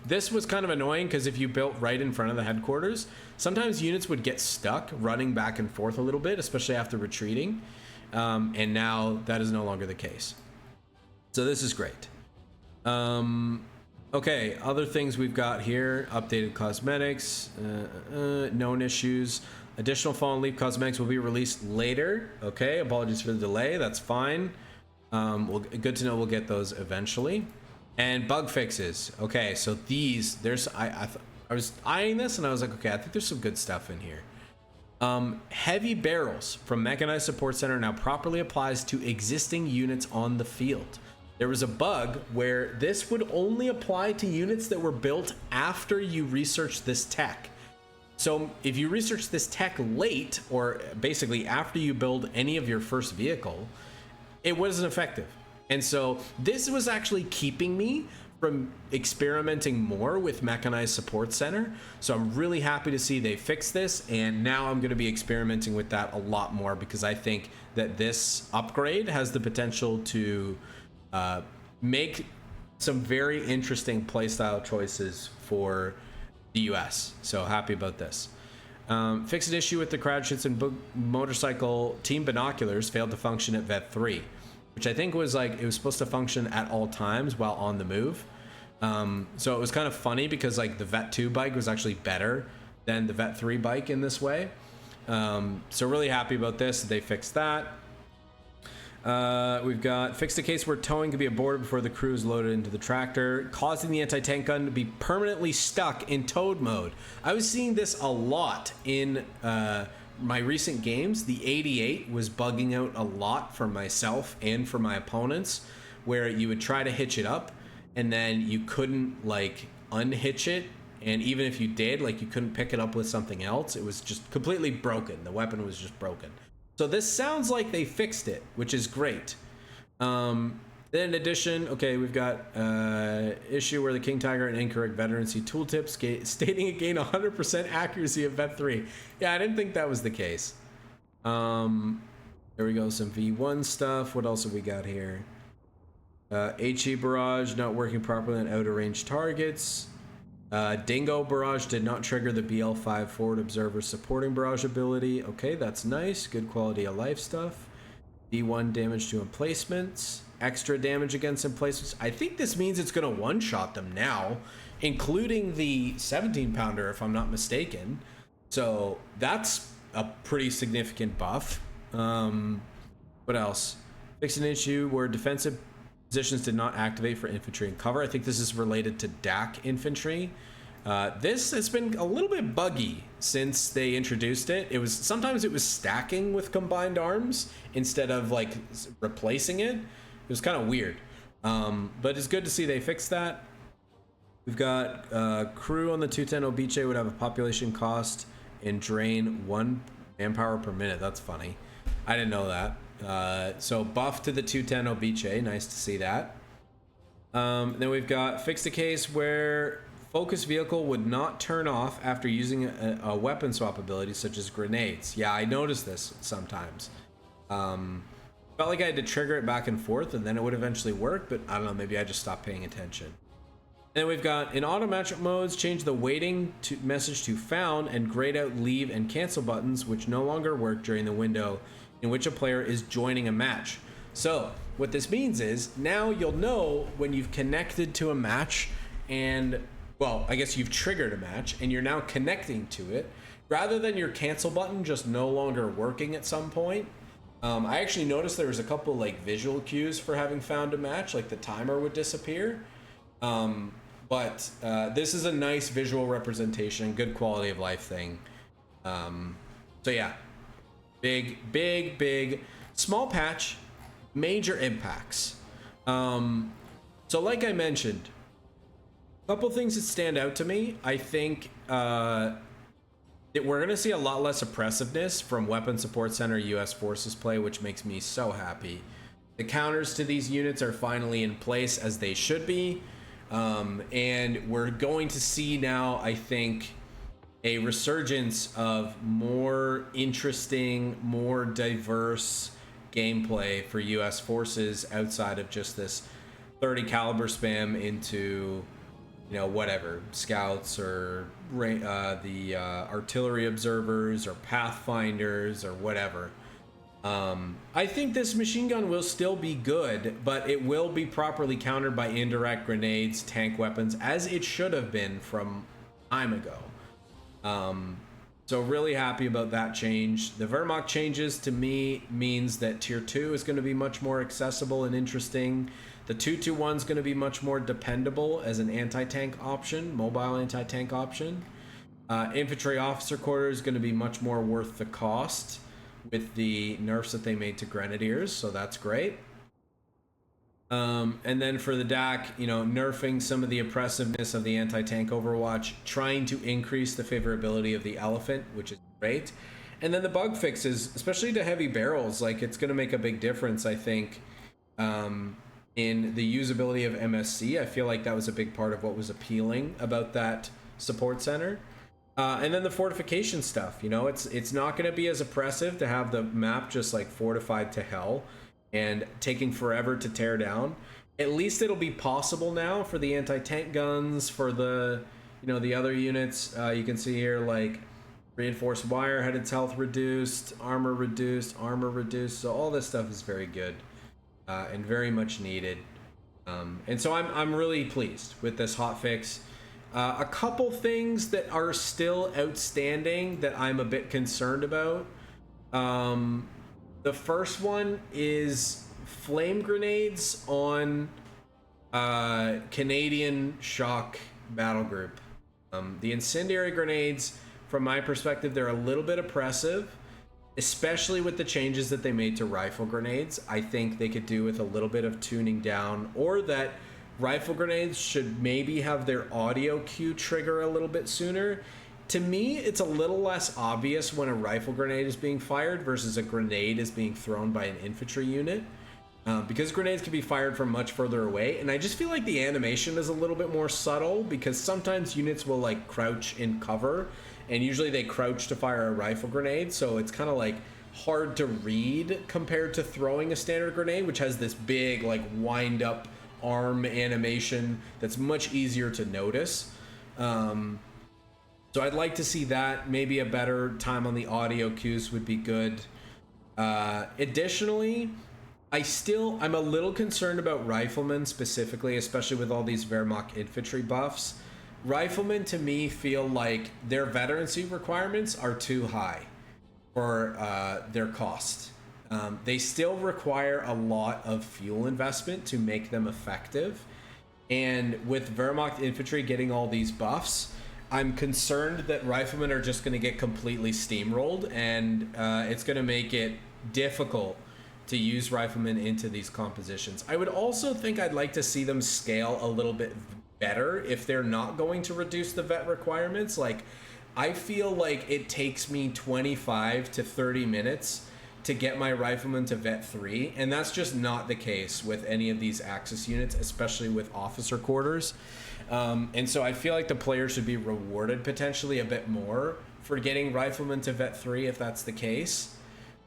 This was kind of annoying because if you built right in front of the headquarters, sometimes units would get stuck running back and forth a little bit, especially after retreating. And now that is no longer the case. So this is great. Okay, other things we've got here: updated cosmetics, known issues. Additional Fallen Leaf cosmetics will be released later. Okay, apologies for the delay. That's fine. Good to know we'll get those eventually. And bug fixes. Okay, so these, I was eyeing this and I was like, okay, I think there's some good stuff in here. Heavy barrels from Mechanized Support Center now properly applies to existing units on the field. There was a bug where this would only apply to units that were built after you researched this tech. So if you research this tech late, or basically after you build any of your first vehicle, it wasn't effective. And so this was actually keeping me from experimenting more with Mechanized Support Center. So I'm really happy to see they fixed this, and now I'm going to be experimenting with that a lot more, because I think that this upgrade has the potential to make some very interesting playstyle choices for the US. So happy about this. Fix an issue with the Crouchits and motorcycle team binoculars failed to function at Vet 3, which I think was like, it was supposed to function at all times while on the move. So it was kind of funny because like the Vet 2 bike was actually better than the Vet 3 bike in this way. So really happy about this. They fixed that. We've got fixed a case where towing can be aborted before the crew is loaded into the tractor, causing the anti-tank gun to be permanently stuck in towed mode. I was seeing this a lot in my recent games. The 88 was bugging out a lot for myself and for my opponents, where you would try to hitch it up and then you couldn't like unhitch it, and even if you did, like you couldn't pick it up with something else. It was just completely broken. The weapon was just broken. So this sounds like they fixed it, which is great. Then in addition, okay, we've got issue where the King Tiger and incorrect veterancy tooltips stating it gained 100% accuracy of Vet 3. Yeah, I didn't think that was the case. There we go, some V1 stuff. What else have we got here? HE barrage not working properly on outer range targets. Dingo barrage did not trigger the BL5 forward observer supporting barrage ability. Okay, that's nice. Good quality of life stuff. D1 damage to emplacements. Extra damage against emplacements. I think this means it's going to one-shot them now, including the 17 pounder if I'm not mistaken. So that's a pretty significant buff. What else? Fix an issue where defensive positions did not activate for infantry and cover. I think this is related to DAK infantry. This has been a little bit buggy since they introduced it. Sometimes it was stacking with combined arms instead of like replacing it. It was kind of weird, but it's good to see they fixed that. We've got crew on the 210 Obiche would have a population cost and drain 1 manpower per minute. That's funny. I didn't know that. So buff to the 210 Obiche, nice to see that. Then we've got fixed a case where focus vehicle would not turn off after using a weapon swap ability such as grenades. Yeah, I noticed this sometimes. Felt like I had to trigger it back and forth and then it would eventually work, but I don't know, maybe I just stopped paying attention. Then we've got in auto matchup modes, change the waiting to message to found and grayed out leave and cancel buttons, which no longer work during the window in which a player is joining a match. So what this means is now you'll know when you've connected to a match and, well, I guess you've triggered a match and you're now connecting to it, rather than your cancel button just no longer working at some point. I actually noticed there was a couple like visual cues for having found a match, like the timer would disappear. But this is a nice visual representation, good quality of life thing. So yeah, big, small patch, major impacts. So like I mentioned, a couple things that stand out to me. I think that we're going to see a lot less oppressiveness from Weapon Support Center US Forces play, which makes me so happy. The counters to these units are finally in place as they should be. And we're going to see now, I think, a resurgence of more interesting, more diverse gameplay for US Forces outside of just this 30 caliber spam into, you know, whatever, scouts or the artillery observers or pathfinders or whatever. I think this machine gun will still be good, but it will be properly countered by indirect grenades, tank weapons, as it should have been from time ago. So really happy about that change. The Wehrmacht changes to me means that tier 2 is going to be much more accessible and interesting. The 221 is going to be much more dependable as an anti-tank option, mobile anti-tank option. Infantry officer quarter is going to be much more worth the cost with the nerfs that they made to grenadiers, so that's great. And then for the DAK, you know, nerfing some of the oppressiveness of the anti-tank Overwatch, trying to increase the favorability of the Elephant, which is great. And then the bug fixes, especially to heavy barrels, like it's going to make a big difference, I think, in the usability of MSC. I feel like that was a big part of what was appealing about that support center. And then the fortification stuff, you know, it's not going to be as oppressive to have the map just like fortified to hell and taking forever to tear down. At least it'll be possible now for the anti-tank guns, for the, you know, the other units. You can see here like reinforced wire had its health reduced, armor reduced. So all this stuff is very good and very much needed. And so I'm really pleased with this hotfix. A couple things that are still outstanding that I'm a bit concerned about. The first one is flame grenades on Canadian shock battle group. The incendiary grenades, from my perspective, they're a little bit oppressive, especially with the changes that they made to rifle grenades. I think they could do with a little bit of tuning down, or that rifle grenades should maybe have their audio cue trigger a little bit sooner. To me, it's a little less obvious when a rifle grenade is being fired versus a grenade is being thrown by an infantry unit, because grenades can be fired from much further away, and I just feel like the animation is a little bit more subtle, because sometimes units will like crouch in cover, and usually they crouch to fire a rifle grenade, so it's kind of like hard to read compared to throwing a standard grenade, which has this big like wind up arm animation that's much easier to notice. So I'd like to see that. Maybe a better time on the audio cues would be good. Additionally, I'm a little concerned about riflemen specifically, especially with all these Wehrmacht infantry buffs. Riflemen to me feel like their veterancy requirements are too high for their cost. They still require a lot of fuel investment to make them effective. And with Wehrmacht infantry getting all these buffs, I'm concerned that riflemen are just going to get completely steamrolled, and it's going to make it difficult to use riflemen into these compositions. I would also think I'd like to see them scale a little bit better if they're not going to reduce the vet requirements. Like, I feel like it takes me 25 to 30 minutes to get my rifleman to vet 3, and that's just not the case with any of these Axis units, especially with officer quarters. And so I feel like the player should be rewarded potentially a bit more for getting rifleman to vet 3 if that's the case.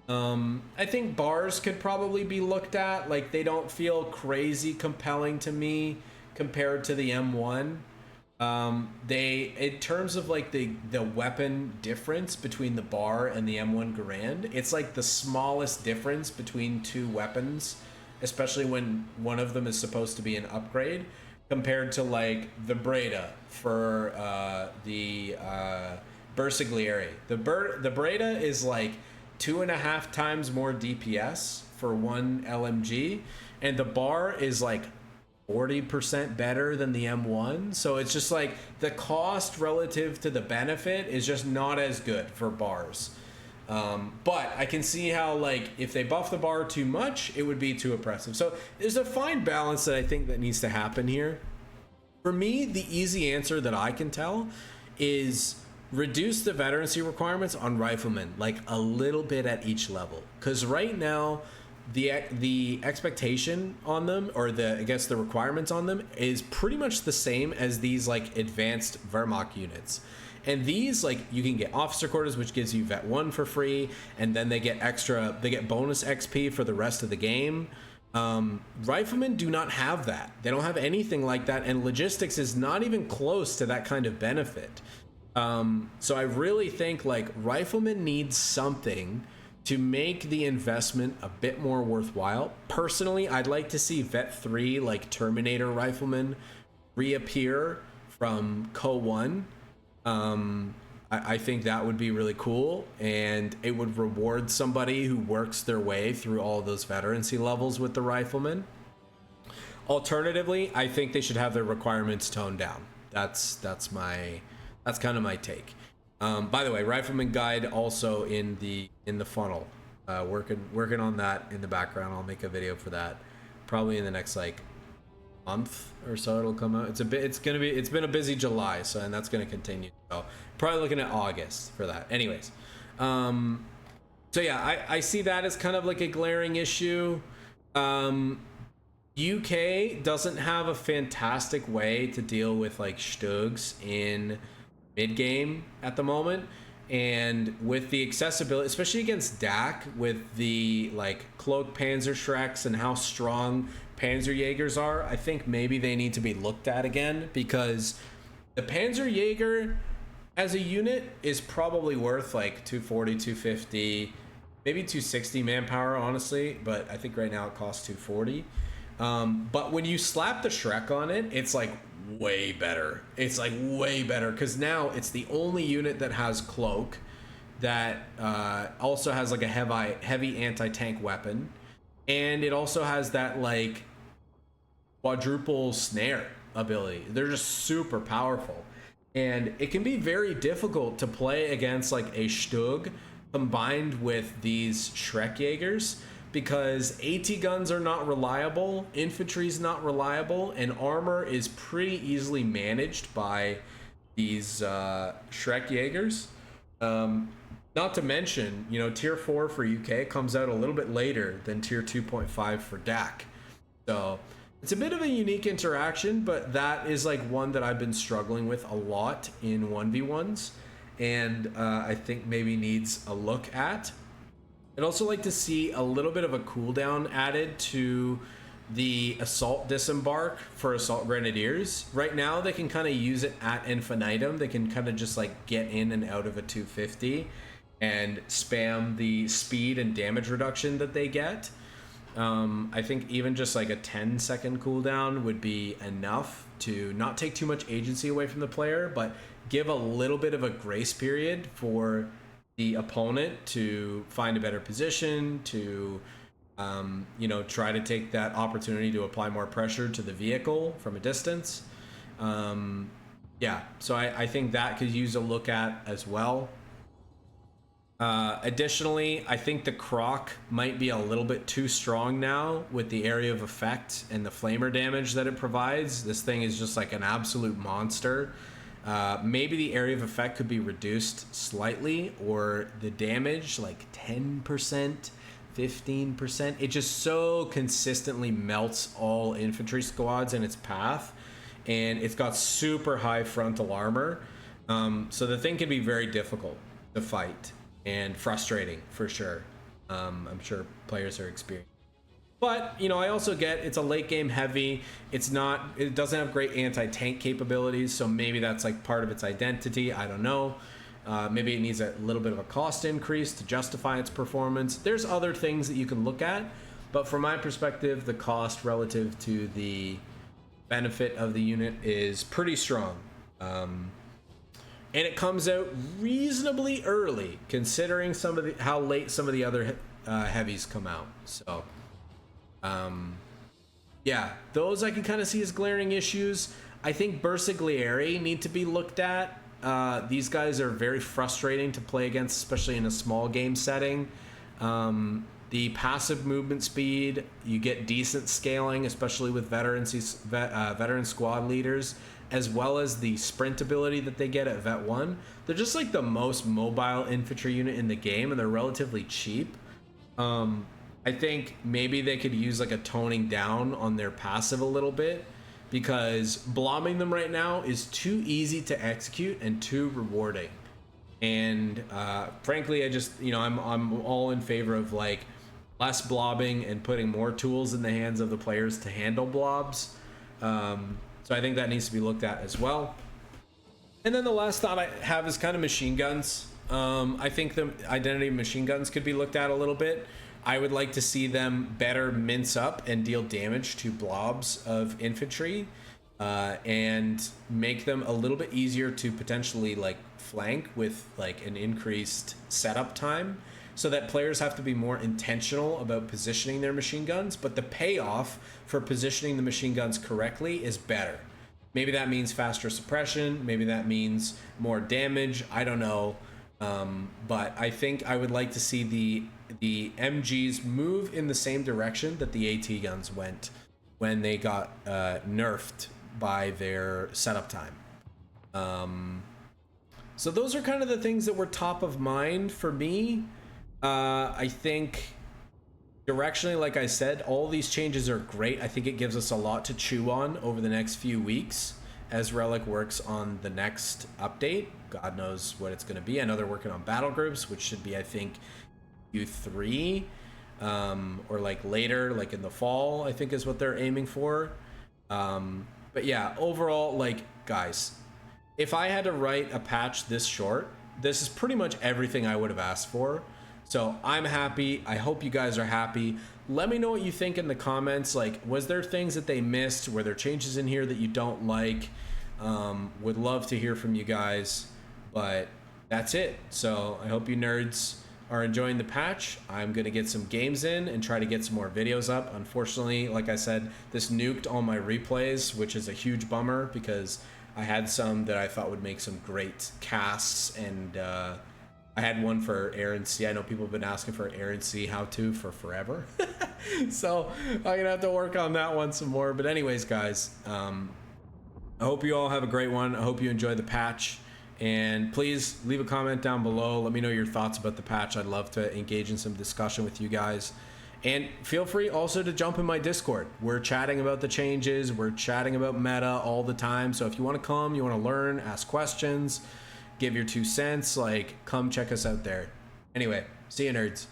I think bars could probably be looked at. Like, they don't feel crazy compelling to me compared to the M1. They, in terms of like the weapon difference between the bar and the M1 Garand, it's like the smallest difference between two weapons, especially when one of them is supposed to be an upgrade, compared to like the Breda for the Bersaglieri. The Breda is like 2.5 times more DPS for one LMG, and the bar is like 40% better than the M1. So it's just like the cost relative to the benefit is just not as good for bars. But I can see how, like, if they buff the bar too much, it would be too oppressive. So there's a fine balance that I think that needs to happen here. For me, the easy answer that I can tell is reduce the veterancy requirements on riflemen, like a little bit at each level. Because right now, the expectation on them, or I guess the requirements on them, is pretty much the same as these like advanced Wehrmacht units. And these, like, you can get officer quarters, which gives you vet 1 for free, and then they get bonus XP for the rest of the game. Riflemen do not have that. They don't have anything like that, and logistics is not even close to that kind of benefit. So I really think like riflemen need something to make the investment a bit more worthwhile. Personally, I'd like to see vet 3 like Terminator riflemen reappear from COH3. I think that would be really cool, and it would reward somebody who works their way through all those veterancy levels with the riflemen. Alternatively, I think they should have their requirements toned down. That's kind of my take. By the way, rifleman guide also in the funnel. Working on that in the background. I'll make a video for that probably in the next like month or so. It'll come out. It's been a busy July, so, and that's gonna continue. So probably looking at August for that. Anyways, so yeah, I see that as kind of like a glaring issue. UK doesn't have a fantastic way to deal with like Stugs in mid game at the moment, and with the accessibility, especially against DAK, with the like cloak Panzer Shreks and how strong Panzerjägers are, I think maybe they need to be looked at again, because the Panzerjäger as a unit is probably worth like 240, 250, maybe 260 manpower, honestly, but I think right now it costs 240. But when you slap the Shrek on it, it's like way better. It's like way better, because now it's the only unit that has cloak, that also has like a heavy anti-tank weapon, and it also has that like quadruple snare ability. They're just super powerful, and it can be very difficult to play against like a Stug combined with these Shrek Jaegers, because AT guns are not reliable, infantry is not reliable, and armor is pretty easily managed by these Shrek Jaegers. Not to mention, you know, tier 4 for UK comes out a little bit later than tier 2.5 for DAK. So it's a bit of a unique interaction, but that is like one that I've been struggling with a lot in 1v1s, and I think maybe needs a look at. I'd also like to see a little bit of a cooldown added to the assault disembark for assault grenadiers. Right now they can kind of use it at infinitum. They can kind of just like get in and out of a 250 and spam the speed and damage reduction that they get. I think even just like a 10-second cooldown would be enough to not take too much agency away from the player, but give a little bit of a grace period for the opponent to find a better position, to you know, try to take that opportunity to apply more pressure to the vehicle from a distance. Yeah, so I think that could use a look at as well. Additionally, I think the Croc might be a little bit too strong now with the area of effect and the flamer damage that it provides. This thing is just like an absolute monster. Maybe the area of effect could be reduced slightly, or the damage like 10%, 15%. It just so consistently melts all infantry squads in its path, and it's got super high frontal armor. So the thing can be very difficult to fight and frustrating for sure. I'm sure players are experienced. But, you know, I also get it's a late game heavy. It doesn't have great anti-tank capabilities, so maybe that's like part of its identity. I don't know. Maybe it needs a little bit of a cost increase to justify its performance. There's other things that you can look at, but from my perspective, the cost relative to the benefit of the unit is pretty strong. And it comes out reasonably early, considering how late some of the other heavies come out. So, yeah, those I can kind of see as glaring issues. I think Bersaglieri need to be looked at. These guys are very frustrating to play against, especially in a small game setting. The passive movement speed, you get decent scaling, especially with veteran squad leaders, as well as the sprint ability that they get at Vet 1. They're just like the most mobile infantry unit in the game, and they're relatively cheap. I think maybe they could use like a toning down on their passive a little bit, because blobbing them right now is too easy to execute and too rewarding. And frankly, I just, you know, I'm all in favor of like less blobbing and putting more tools in the hands of the players to handle blobs. So I think that needs to be looked at as well. And then the last thought I have is kind of machine guns. I think the identity of machine guns could be looked at a little bit. I would like to see them better mince up and deal damage to blobs of infantry, and make them a little bit easier to potentially like flank with like an increased setup time, so that players have to be more intentional about positioning their machine guns, but the payoff for positioning the machine guns correctly is better. Maybe that means faster suppression, maybe that means more damage, I don't know. But I think I would like to see the MGs move in the same direction that the AT guns went when they got nerfed by their setup time. So those are kind of the things that were top of mind for me. I think directionally, like I said, all these changes are great. I think it gives us a lot to chew on over the next few weeks as Relic works on the next update. God knows what it's going to be. I know they're working on battle groups, which should be, I think, Q3, or like later, like in the fall, I think is what they're aiming for. But yeah, overall, like, guys, if I had to write a patch this short, this is pretty much everything I would have asked for. So I'm happy. I hope you guys are happy. Let me know what you think in the comments. Like, was there things that they missed? Were there changes in here that you don't like? Would love to hear from you guys. But that's it. So I hope you nerds are enjoying the patch. I'm going to get some games in and try to get some more videos up. Unfortunately, like I said, this nuked all my replays, which is a huge bummer because I had some that I thought would make some great casts, and I had one for Aaron C. I know people have been asking for Aaron C. how-to for forever. So I'm going to have to work on that one some more. But anyways, guys, I hope you all have a great one. I hope you enjoy the patch. And please leave a comment down below. Let me know your thoughts about the patch. I'd love to engage in some discussion with you guys. And feel free also to jump in my Discord. We're chatting about the changes. We're chatting about meta all the time. So if you want to come, you want to learn, ask questions, give your 2 cents, like, come check us out there. Anyway, see you, nerds.